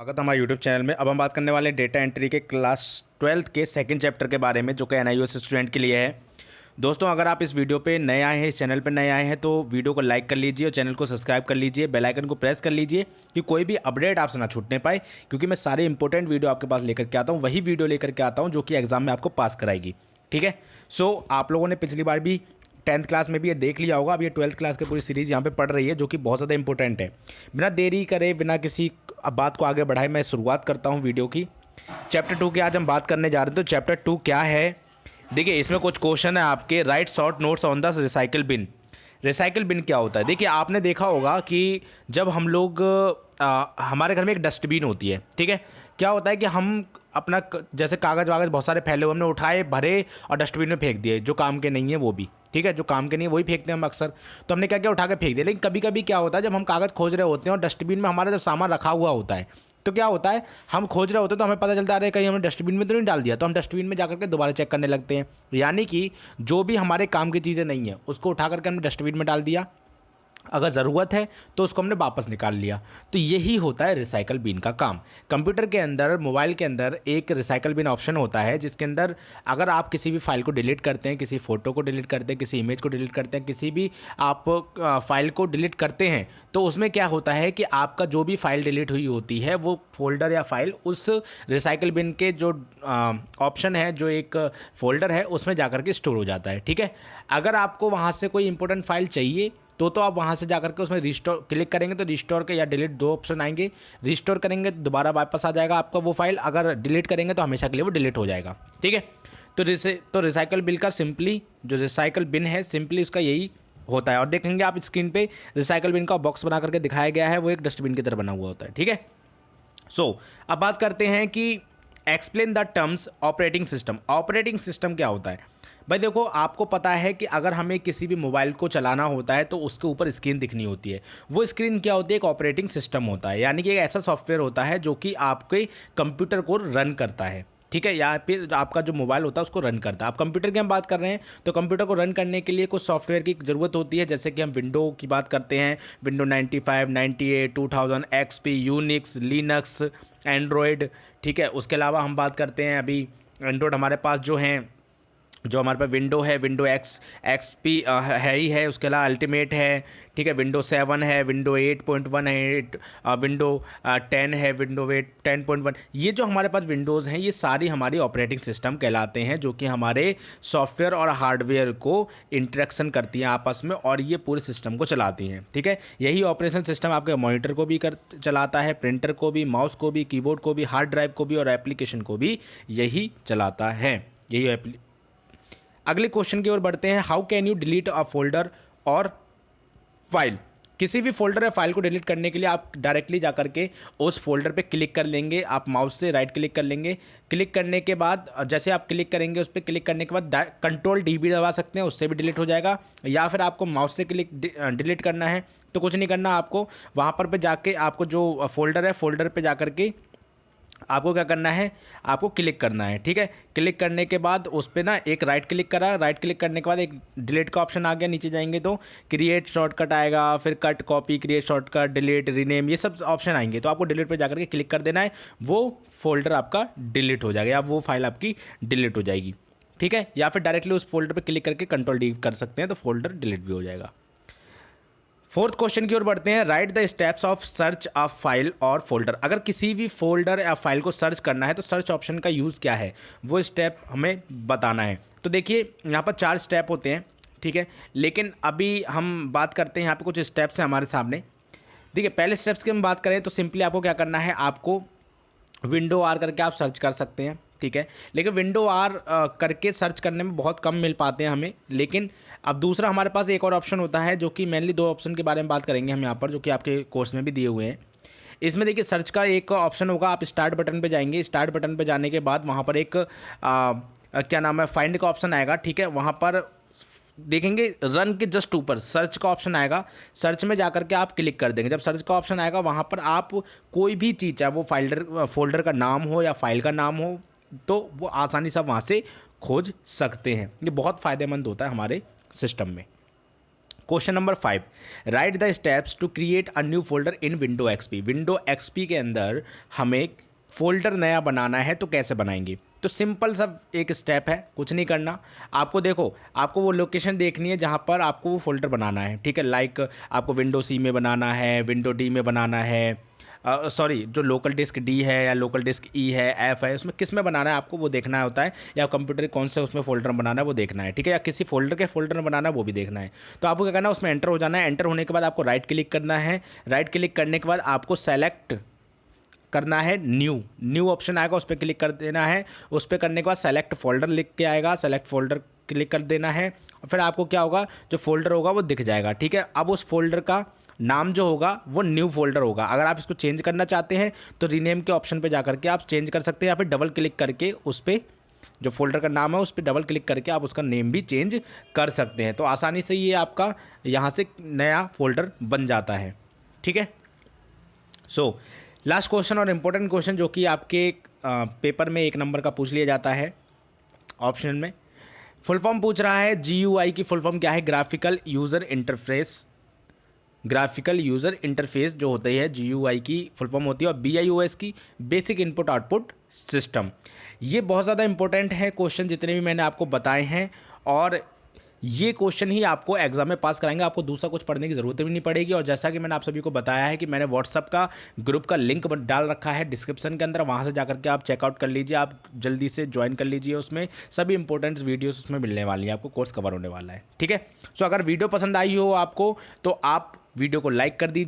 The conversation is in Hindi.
स्वागत है हमारे यूट्यूब चैनल में। अब हम बात करने वाले हैं डेटा एंट्री के क्लास 12th के सेकंड चैप्टर के बारे में, जो कि NIOS स्टूडेंट के लिए है। दोस्तों, अगर आप इस वीडियो पे नए आए हैं, इस चैनल पे नए आए हैं, तो वीडियो को लाइक कर लीजिए और चैनल को सब्सक्राइब कर लीजिए, बेल आइकन को प्रेस कर लीजिए कि कोई भी अपडेट आपसे ना छूटने पाए, क्योंकि मैं सारे इंपॉर्टेंट वीडियो आपके पास लेकर के आता हूँ, वही वीडियो लेकर के आता हूँ जो कि एग्जाम में आपको पास कराएगी। ठीक है। सो आप लोगों ने पिछली बार भी 10th क्लास में भी ये देख लिया होगा। अब ये 12th क्लास की पूरी सीरीज़ यहाँ पे पढ़ रही है, जो कि बहुत ज़्यादा इंपॉर्टेंट है। बिना देरी करे, बिना किसी बात को आगे बढ़ाए, मैं शुरुआत करता हूँ वीडियो की। चैप्टर 2 की आज हम बात करने जा रहे हैं। तो चैप्टर 2 क्या है, देखिए इसमें कुछ क्वेश्चन है आपके। Write short notes on the recycle bin. Recycle bin क्या होता है? देखिए आपने देखा होगा कि जब हम लोग हमारे घर में एक डस्टबिन होती है, ठीक है। क्या होता है कि हम अपना जैसे कागज़ वागज़ बहुत सारे फैले हुए हमने उठाए, भरे और डस्टबिन में फेंक दिए, जो काम के नहीं है वो भी, ठीक है। जो काम के नहीं है वही फेंकते हैं हम अक्सर। तो हमने क्या क्या उठा के फेंक दिया। लेकिन कभी कभी क्या होता है, जब हम कागज़ खोज रहे होते हैं और डस्टबिन में हमारा जब सामान रखा हुआ होता है, तो क्या होता है, हम खोज रहे होते हैं तो हमें पता चलता है कहीं हमने डस्टबिन में तो नहीं डाल दिया। तो हम डस्टबिन में जाकर के दोबारा चेक करने लगते हैं। यानी कि जो भी हमारे काम की चीज़ें नहीं है उसको उठा करके हमने डस्टबिन में डाल दिया, अगर ज़रूरत है तो उसको हमने वापस निकाल लिया। तो यही होता है रिसाइकल बिन का काम। कंप्यूटर के अंदर, मोबाइल के अंदर एक रिसाइकल बिन ऑप्शन होता है, जिसके अंदर अगर आप किसी भी फाइल को डिलीट करते हैं, किसी फ़ोटो को डिलीट करते हैं, किसी इमेज को डिलीट करते हैं, किसी भी आप फाइल को डिलीट करते हैं, तो उसमें क्या होता है कि आपका जो भी फाइल डिलीट हुई होती है वो फोल्डर या फाइल उस रिसाइकल बिन के जो ऑप्शन है, जो एक फोल्डर है, उसमें जाकर के स्टोर हो जाता है। ठीक है। अगर आपको वहाँ से कोई इंपॉर्टेंट फाइल चाहिए तो आप वहाँ से जाकर के उसमें रिस्टोर क्लिक करेंगे तो रिस्टोर के या डिलीट दो ऑप्शन आएंगे। रिस्टोर करेंगे तो दोबारा वापस आ जाएगा आपका वो फाइल, अगर डिलीट करेंगे तो हमेशा के लिए वो डिलीट हो जाएगा। ठीक है। तो रिसाइकल बिन का सिंपली, जो रिसाइकल बिन है, सिंपली उसका यही होता है। और देखेंगे आप स्क्रीन पे रिसाइकल बिन का बॉक्स बना करके दिखाया गया है, वो एक डस्टबिन की तरह बना हुआ होता है। ठीक है। अब बात करते हैं कि explain the terms operating system. Operating system क्या होता है? भाई देखो, आपको पता है कि अगर हमें किसी भी मोबाइल को चलाना होता है तो उसके ऊपर स्क्रीन दिखनी होती है। वो स्क्रीन क्या होती है? एक ऑपरेटिंग सिस्टम होता है, यानी कि एक ऐसा सॉफ्टवेयर होता है जो कि आपके कंप्यूटर को रन करता है। ठीक है। या फिर आपका जो मोबाइल होता है उसको रन करता है। आप कंप्यूटर की हम बात कर रहे हैं तो कंप्यूटर को रन करने के लिए कुछ सॉफ्टवेयर की ज़रूरत होती है, जैसे कि हम विंडो की बात करते हैं, window 95, 98, 2000, XP, Unix, Linux, Android. ठीक है। उसके अलावा हम बात करते हैं, अभी एंड्रॉयड हमारे पास जो हमारे पास विंडो है, विंडो XP है ही है, उसके अलावा अल्टीमेट है। ठीक है। विंडो 7 है, विंडो 8.1 है, विंडो 10 है, विंडो 10.1। ये जो हमारे पास विंडोज़ हैं, ये सारी हमारी ऑपरेटिंग सिस्टम कहलाते हैं, जो कि हमारे सॉफ्टवेयर और हार्डवेयर को इंटरेक्शन करती हैं आपस में और ये पूरे सिस्टम को चलाती हैं। ठीक है। यही ऑपरेशन सिस्टम आपके मॉनिटर को भी चलाता है, प्रिंटर को भी, माउस को भी, कीबोर्ड को भी, हार्ड ड्राइव को भी और एप्लीकेशन को भी यही चलाता है। यही अगले क्वेश्चन की ओर बढ़ते हैं। How can you delete a folder और फाइल? किसी भी फोल्डर या फाइल को डिलीट करने के लिए आप डायरेक्टली जाकर के उस फोल्डर पे क्लिक कर लेंगे। आप माउस से राइट क्लिक कर लेंगे। क्लिक करने के बाद जैसे आप क्लिक करेंगे, उस पर क्लिक करने के बाद Ctrl+D भी दबा सकते हैं, उससे भी डिलीट हो जाएगा। या फिर आपको माउस से डिलीट करना है तो कुछ नहीं करना, आपको वहाँ पर जाके आपको जो फोल्डर है, फोल्डर पर जाकर के आपको क्या करना है, आपको क्लिक करना है। ठीक है। क्लिक करने के बाद उस पर ना एक राइट क्लिक करा, राइट क्लिक करने के बाद एक डिलीट का ऑप्शन आ गया। नीचे जाएंगे तो क्रिएट शॉर्टकट आएगा, फिर cut, copy, create shortcut, delete, rename, ये सब ऑप्शन आएंगे। तो आपको डिलीट पे जाकर के क्लिक कर देना है, वो फोल्डर आपका डिलीट हो जाएगा या वो फाइल आपकी डिलीट हो जाएगी। ठीक है। या फिर डायरेक्टली उस फोल्डर पर क्लिक करके Ctrl+D कर सकते हैं, तो फोल्डर डिलीट भी हो जाएगा। फोर्थ क्वेश्चन की ओर बढ़ते हैं। Right the steps of search of file और फोल्डर। अगर किसी भी फोल्डर या फाइल को सर्च करना है तो सर्च ऑप्शन का यूज़ क्या है, वो स्टेप हमें बताना है। तो देखिए यहाँ पर 4 स्टेप होते हैं। ठीक है। लेकिन अभी हम बात करते हैं, यहाँ पे कुछ स्टेप्स हैं हमारे सामने। देखिए पहले स्टेप्स की हम बात करें तो सिंपली आपको क्या करना है, आपको विंडो R करके आप सर्च कर सकते हैं। ठीक है। लेकिन विंडो R करके सर्च करने में बहुत कम मिल पाते हैं हमें। लेकिन अब दूसरा हमारे पास एक और ऑप्शन होता है, जो कि मेनली 2 ऑप्शन के बारे में बात करेंगे हम यहाँ पर, जो कि आपके कोर्स में भी दिए हुए हैं। इसमें देखिए सर्च का एक ऑप्शन होगा, आप स्टार्ट बटन पे जाएंगे। स्टार्ट बटन पे जाने के बाद वहाँ पर एक क्या नाम है, फाइंड का ऑप्शन आएगा। ठीक है। वहाँ पर देखेंगे रन के जस्ट ऊपर सर्च का ऑप्शन आएगा। सर्च में जाकर के आप क्लिक कर देंगे। जब सर्च का ऑप्शन आएगा वहाँ पर आप कोई भी चीज़, चाहे वो फोल्डर का नाम हो या फाइल का नाम हो, तो वो आसानी से वहाँ से खोज सकते हैं। ये बहुत फ़ायदेमंद होता है हमारे सिस्टम में। Question number 5, write the steps to create a new folder in window XP. Window XP के अंदर हमें फोल्डर नया बनाना है तो कैसे बनाएंगे। तो सिंपल सा एक स्टेप है, कुछ नहीं करना आपको। देखो, आपको वो लोकेशन देखनी है जहाँ पर आपको वो फोल्डर बनाना है, ठीक है। लाइक आपको विंडो सी में बनाना है, विंडो डी में बनाना है, सॉरी जो लोकल डिस्क डी है या लोकल डिस्क ई है, एफ है, उसमें किस में बनाना है आपको वो देखना होता है, या कंप्यूटर कौन से उसमें फोल्डर बनाना है वो देखना है, ठीक है। या किसी फोल्डर के फोल्डर में बनाना है वो भी देखना है। तो आपको क्या करना है, उसमें एंटर हो जाना है। एंटर होने के बाद आपको राइट क्लिक करना है। राइट क्लिक करने के बाद आपको सेलेक्ट करना है न्यू ऑप्शन आएगा, उस पर क्लिक कर देना है। उस पर करने के बाद सेलेक्ट फोल्डर लिख के आएगा, सेलेक्ट फोल्डर क्लिक कर देना है। और फिर आपको क्या होगा, जो फोल्डर होगा वो दिख जाएगा, ठीक है। अब उस फोल्डर का नाम जो होगा वो न्यू फोल्डर होगा। अगर आप इसको चेंज करना चाहते हैं तो रीनेम के ऑप्शन पे जा करके आप चेंज कर सकते हैं, या फिर डबल क्लिक करके उस पर जो फोल्डर का नाम है उस पर डबल क्लिक करके आप उसका नेम भी चेंज कर सकते हैं। तो आसानी से ये आपका यहाँ से नया फोल्डर बन जाता है, ठीक है। सो लास्ट क्वेश्चन और इम्पोर्टेंट क्वेश्चन जो कि आपके पेपर में 1 नंबर का पूछ लिया जाता है ऑप्शन में। फुल फॉर्म पूछ रहा है, GUI की फुल फॉर्म क्या है, graphical user interface. Graphical user interface जो होती है GUI की फुल फॉर्म होती है, और BIOS की बेसिक इनपुट आउटपुट सिस्टम। ये बहुत ज़्यादा इंपॉर्टेंट है क्वेश्चन जितने भी मैंने आपको बताए हैं, और ये क्वेश्चन ही आपको एग्जाम में पास कराएंगे। आपको दूसरा कुछ पढ़ने की ज़रूरत भी नहीं पड़ेगी। और जैसा कि मैंने आप सभी को बताया है कि मैंने व्हाट्सअप का ग्रुप का लिंक डाल रखा है डिस्क्रिप्शन के अंदर, वहाँ से जाकर के आप चेकआउट कर लीजिए, आप जल्दी से ज्वाइन कर लीजिए। उसमें सभी इंपॉर्टेंट वीडियोस उसमें मिलने वाली हैं, आपको कोर्स कवर होने वाला है, ठीक है। सो अगर वीडियो पसंद आई हो आपको तो आप वीडियो को लाइक कर दीजिए।